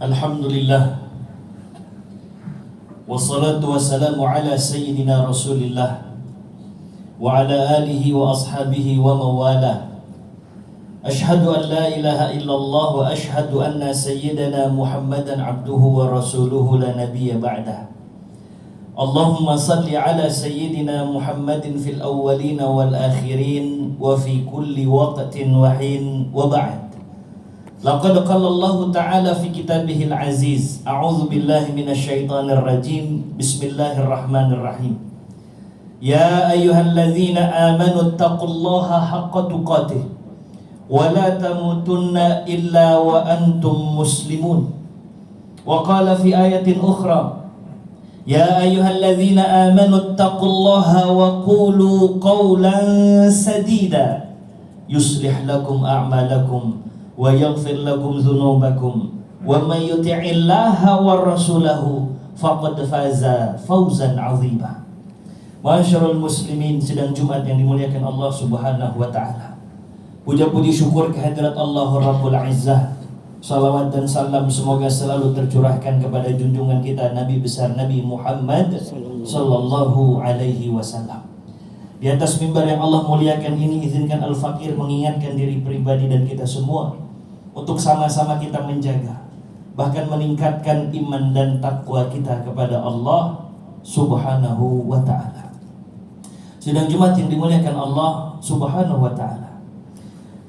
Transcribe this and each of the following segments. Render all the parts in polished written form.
Alhamdulillah, wassalatu wassalamu ala sayyidina Rasulillah wa ala alihi wa ashabihi wa mawala. Ashhadu an la ilaha illallah wa ashhadu anna sayyidana Muhammadan abduhu wa rasuluhu la nabiyya ba'dah. Allahumma salli ala sayyidina Muhammadin fil awwalin wal akhirin wa fi kulli waqtin wa hin wa ba'd. Laqad qala Allah Ta'ala fi kitabihil aziz. A'udzu billahi minasy syaithanir rajim. Bismillahirrahmanirrahim. Ya ayyuhalladzina amanu taqullaha haqqa tuqatih wa la tamutunna illa wa antum muslimun. Wa qala fi ayatin ukhra, ya ayyuhalladzina amanu taqullaha wa qulu qawlan sadida yuslih lakum a'malakum wa yaghfir lakum dzunubakum wa may yuti'illaha wa rasulahu faqad faza fawzan 'azima. Masyarul muslimin, sidang Jumat yang dimuliakan Allah Subhanahu wa taala. Puja-puji syukur kehadirat Allah Rabbul Izzah. Salawat dan salam semoga selalu tercurahkan kepada junjungan kita Nabi besar Nabi Muhammad sallallahu alaihi wasallam. Di atas mimbar yang Allah muliakan ini, izinkan Al-Fakir mengingatkan diri pribadi dan kita semua untuk sama-sama kita menjaga, bahkan meningkatkan iman dan takwa kita kepada Allah Subhanahu wa ta'ala. Sidang Jumat yang dimuliakan Allah Subhanahu wa ta'ala,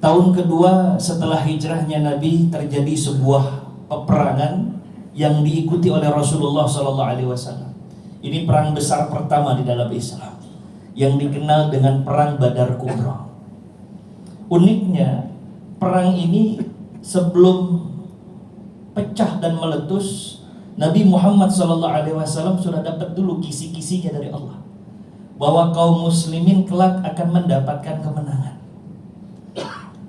tahun kedua setelah hijrahnya Nabi terjadi sebuah peperangan yang diikuti oleh Rasulullah SAW. Ini perang besar pertama di dalam Islam yang dikenal dengan Perang Badar Kubra. Uniknya, perang ini sebelum pecah dan meletus, Nabi Muhammad SAW sudah dapat dulu kisi-kisinya dari Allah bahwa kaum muslimin kelak akan mendapatkan kemenangan.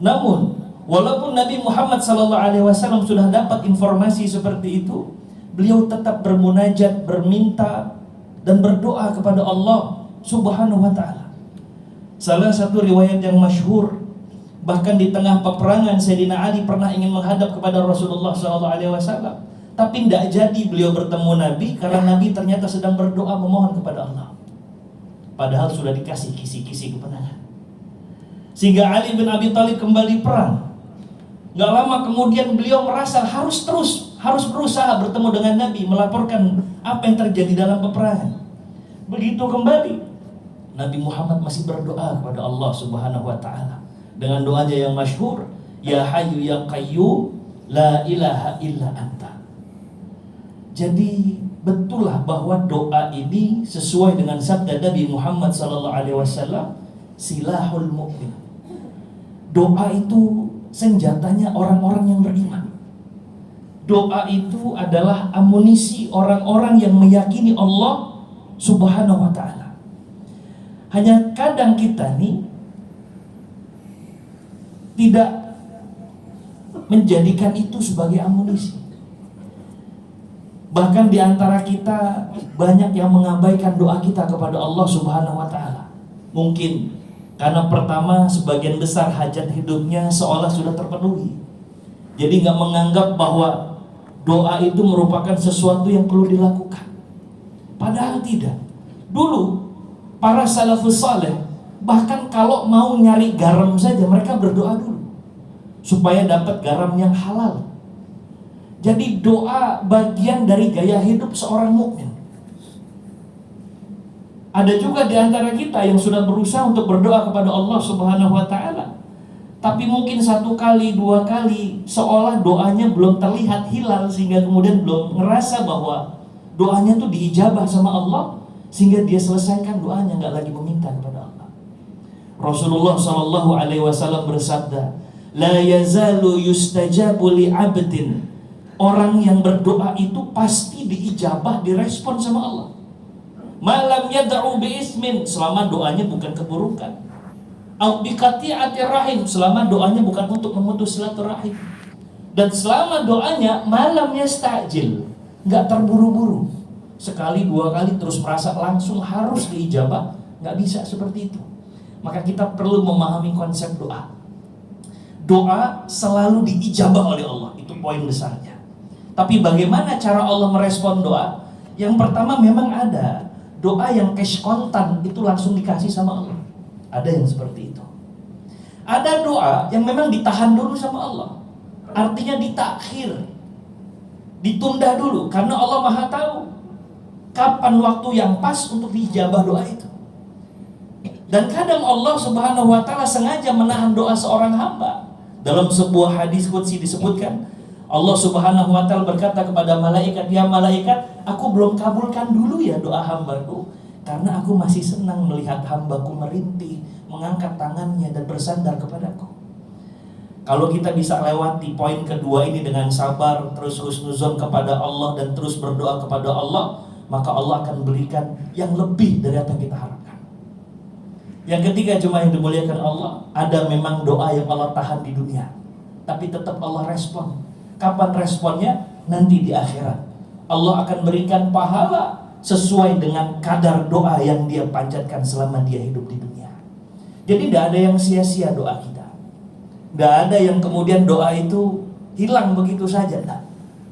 Namun, walaupun Nabi Muhammad SAW sudah dapat informasi seperti itu, beliau tetap bermunajat, berminta dan berdoa kepada Allah Subhanahu wa ta'ala. Salah satu riwayat yang masyhur, bahkan di tengah peperangan Sayyidina Ali pernah ingin menghadap kepada Rasulullah SAW, tapi tidak jadi beliau bertemu Nabi karena Nabi ternyata sedang berdoa memohon kepada Allah, padahal sudah dikasih kisi-kisi kemenangan. Sehingga Ali bin Abi Thalib kembali perang. Gak lama kemudian beliau merasa harus berusaha bertemu dengan Nabi, melaporkan apa yang terjadi dalam peperangan. Begitu kembali, Nabi Muhammad masih berdoa kepada Allah Subhanahu wa ta'ala dengan doanya yang masyhur, ya hayyu ya qayyum la ilaha illa anta. Jadi betullah bahwa doa ini sesuai dengan sabda Nabi Muhammad SAW, silahul mu'min. Doa itu senjatanya orang-orang yang beriman. Doa itu adalah amunisi orang-orang yang meyakini Allah Subhanahu wa ta'ala. Hanya kadang kita nih tidak menjadikan itu sebagai amunisi. Bahkan di antara kita banyak yang mengabaikan doa kita kepada Allah Subhanahu wa ta'ala. Mungkin karena pertama, sebagian besar hajat hidupnya seolah sudah terpenuhi. Jadi gak menganggap bahwa doa itu merupakan sesuatu yang perlu dilakukan. Padahal tidak. Dulu para salafus saleh bahkan kalau mau nyari garam saja mereka berdoa dulu supaya dapat garam yang halal. Jadi doa bagian dari gaya hidup seorang mukmin. Ada juga di antara kita yang sudah berusaha untuk berdoa kepada Allah Subhanahu wa ta'ala, tapi mungkin satu kali, dua kali seolah doanya belum terlihat hilal, sehingga kemudian belum ngerasa bahwa doanya tuh diijabah sama Allah, sehingga dia selesaikan doanya, nggak lagi meminta kepada Allah. Rasulullah SAW bersabda, la yazalu yustajabu li abdin. Orang yang berdoa itu pasti diijabah, direspon sama Allah. Malam yad'u biismin, selama doanya bukan keburukan. Au biqati'ati rahim, selama doanya bukan untuk memutus silaturahim. Dan selama doanya malam yastajil, nggak terburu-buru. Sekali dua kali terus merasa langsung harus diijabah, nggak bisa seperti itu. Maka kita perlu memahami konsep doa. Doa selalu diijabah oleh Allah, itu poin besarnya. Tapi bagaimana cara Allah merespon doa? Yang pertama memang ada doa yang cash kontan, itu langsung dikasih sama Allah. Ada yang seperti itu. Ada doa yang memang ditahan dulu sama Allah. Artinya ditakhir, ditunda dulu, karena Allah Maha tahu kapan waktu yang pas untuk dijabah doa itu. Dan kadang Allah Subhanahu wa Ta'ala sengaja menahan doa seorang hamba. Dalam sebuah hadis qudsi disebutkan, Allah Subhanahu wa Ta'ala berkata kepada malaikat, "Ya malaikat, aku belum kabulkan dulu ya doa hambaku, karena aku masih senang melihat hambaku merintih, mengangkat tangannya dan bersandar kepadaku." Kalau kita bisa lewati poin kedua ini dengan sabar, terus husnuzon kepada Allah dan terus berdoa kepada Allah, maka Allah akan berikan yang lebih dari apa yang kita harapkan. Yang ketiga, jemaah yang dimuliakan Allah, ada memang doa yang Allah tahan di dunia, tapi tetap Allah respon. Kapan responnya? Nanti di akhirat. Allah akan berikan pahala sesuai dengan kadar doa yang dia panjatkan selama dia hidup di dunia. Jadi tidak ada yang sia-sia doa kita. Tidak ada yang kemudian doa itu hilang begitu saja. Nah,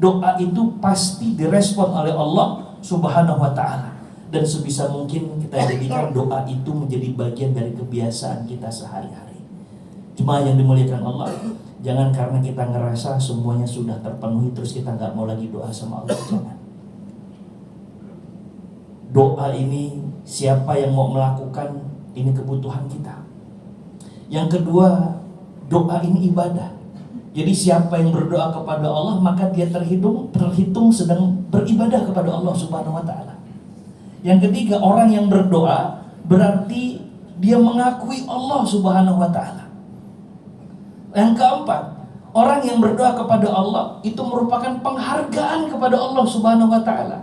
doa itu pasti direspon oleh Allah Subhanahu wa Ta'ala. Dan sebisa mungkin kita jadikan doa itu menjadi bagian dari kebiasaan kita sehari-hari. Jemaah yang dimuliakan Allah, jangan karena kita ngerasa semuanya sudah terpenuhi terus kita gak mau lagi doa sama Allah. Jangan. Doa ini siapa yang mau melakukan, ini kebutuhan kita. Yang kedua, doa ini ibadah. Jadi siapa yang berdoa kepada Allah, maka dia terhitung sedang beribadah kepada Allah Subhanahu wa Ta'ala. Yang ketiga, orang yang berdoa berarti dia mengakui Allah Subhanahu wa Ta'ala. Yang keempat, orang yang berdoa kepada Allah itu merupakan penghargaan kepada Allah Subhanahu wa Ta'ala.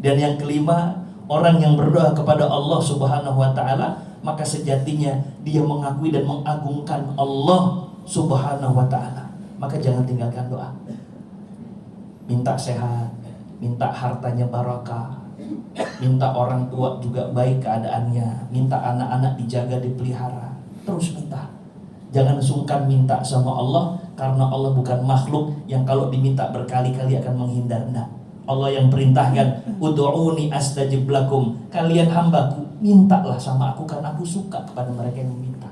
Dan yang kelima, orang yang berdoa kepada Allah Subhanahu wa Ta'ala, maka sejatinya dia mengakui dan mengagungkan Allah Subhanahu wa Ta'ala. Maka jangan tinggalkan doa. Minta sehat, minta hartanya barakah, minta orang tua juga baik keadaannya, minta anak-anak dijaga, dipelihara. Terus minta. Jangan sungkan minta sama Allah, karena Allah bukan makhluk yang kalau diminta berkali-kali akan menghindar. Nah, Allah yang perintahkan, "Ud'uni astajib lakum." Kalian hambaku, mintalah sama aku karena aku suka kepada mereka yang meminta.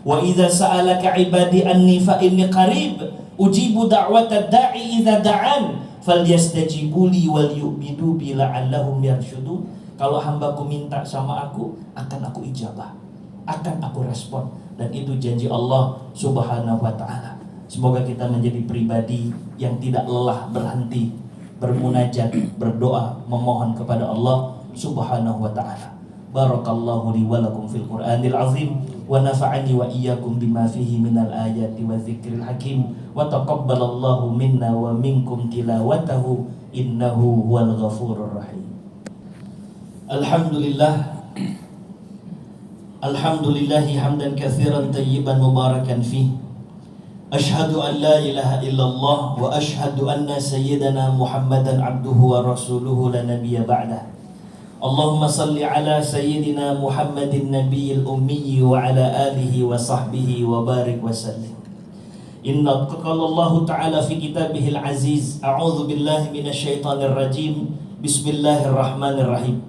"Wa idza sa'alaka 'ibadi anni fa inni qarib, ujibu da'watad da'i idza da'an, falyastajibu li wal yu'minu bi la'allahum yarshudun." Kalau hambaku minta sama aku, akan aku ijabah, akan aku respon. Dan itu janji Allah Subhanahu wa Ta'ala. Semoga kita menjadi pribadi yang tidak lelah berhenti bermunajat, berdoa, memohon kepada Allah Subhanahu wa Ta'ala. Barakallahu li wa lakum fil Qur'anil azim, wa nafa'ani wa iyyakum bima fihi minal ayati wa dzikril hakim, wa taqabbalallahu minna wa minkum tilawatahu, innahu huwal ghafurur rahim. Alhamdulillah, alhamdulillahi hamdan katsiran tayyiban mubarakan fihi. Ashhadu an la ilaha illallah wa ashhadu anna sayyidana Muhammadan abduhu wa rasuluhu la nabiyya ba'dah. Allahumma salli ala sayyidina Muhammadin nabiyil ummi wa ala alihi wa sahbihi wa barik wa sallim. Inna qala Allah ta'ala fi kitabihil aziz, a'udzu billahi minasy syaithanir rajim. Bismillahirrahmanirrahim.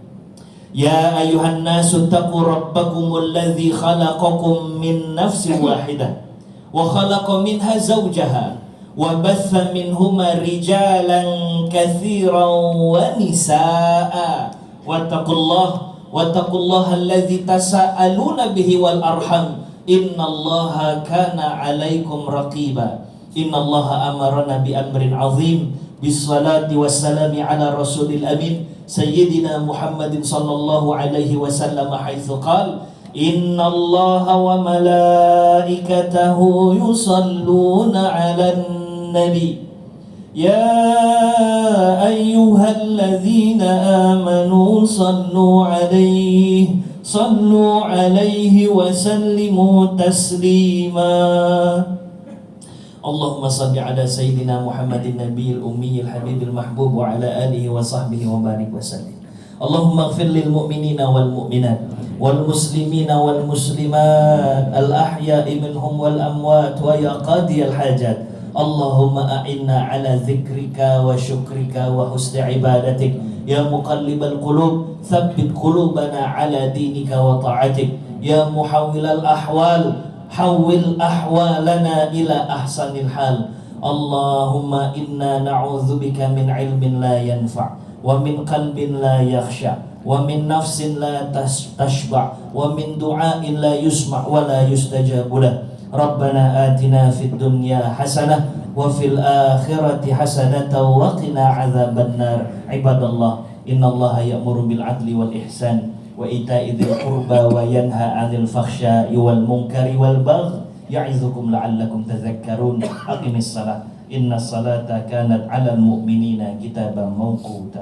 Ya ayuhan nasu taqu rabbakumul ladzi khalaqakum min nafsin wahidah wa khalaqa minha zawjaha wa batha minhuma rijalan katsiran wa nisaa wattaqullaha alladzi tasaaluna bihi wal arham innallaha kana 'alaikum raqiba. Innallaha amarna bi amrin 'azim bis salati wassalami ala rasulil amin sayyidina Muhammadin sallallahu alaihi wasallam haitsu qala innallaha wa malaikatahu yusalluna 'alan nabi ya ayyuhalladzina amanu sallu 'alaihi wa sallimu taslima. Allahumma salli ala sayyidina Muhammadin nabiyil ummiyil habibil mahbub wa ala alihi wa sahbihi wa barik wa sallim. Allahumma ighfir lil mu'minina wal mu'minat wal muslimina wal muslimat al ahya'i minhum wal amwat wa ya qadiyal hajat. Allahumma a'inna ala dzikrika wa syukrika wa husni ibadatik. Ya muqallibal qulub, tsabbit qulubana ala dinika wa ta'atik. Ya muhawwilal ahwal, hawwil ahwalana ila ahsanil hal. Allahumma inna na'udzubika min ilmin la yanfa' wa min qalbin la yakhsha wa min nafsin la tashba' wa min du'ain la yusma' wa la yustajabu lah. Rabbana atina fid dunya hasanah wa fil akhirati hasanatan wa qina adzabannar. Ibadallah, innallaha ya'muru bil adli wal ihsan wa ita'i dzil qurba wa yanha 'anil fakhsya'i wal munkari wal baghi ya'izukum la'allakum tadhakkarun. Aqimis salat, innas salata kanat 'alal mu'minina kitaban mawquta.